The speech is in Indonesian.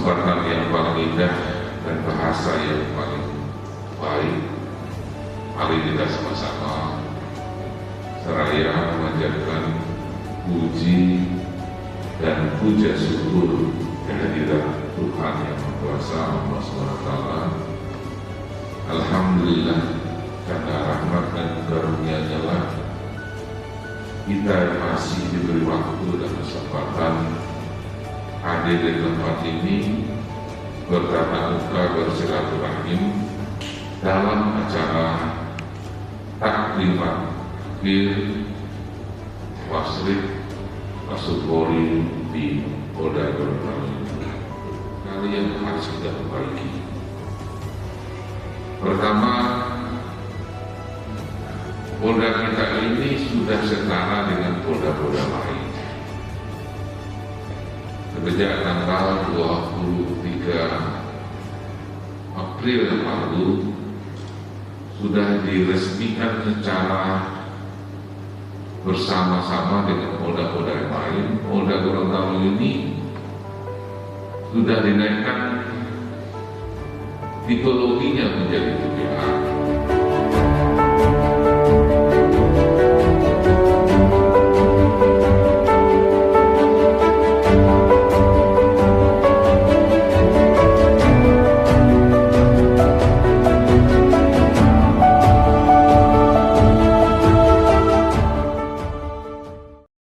kesempatan yang paling indah dan bahasa yang paling baik, mari kita sama-sama seraya memanjatkan puji dan puja syukur kehadirat Tuhan yang Kuasa Allah SWT. Alhamdulillah, karena rahmat dan karunia-Nya lah kita masih diberi waktu dan kesempatan hadir di tempat ini bertatap muka bersilaturahim dalam acara taklimat akhir Wasrif Kasubori di Polda Gorontalo. Kalian harus kita perbaiki. Pertama, Polda kita ini sudah setara dengan polda-polda lain. Sejak tanggal 23 April yang lalu sudah diresmikan secara bersama-sama dengan polda-polda yang lain. Polda Gorontalo ini sudah dinaikkan tipologinya menjadi TPA.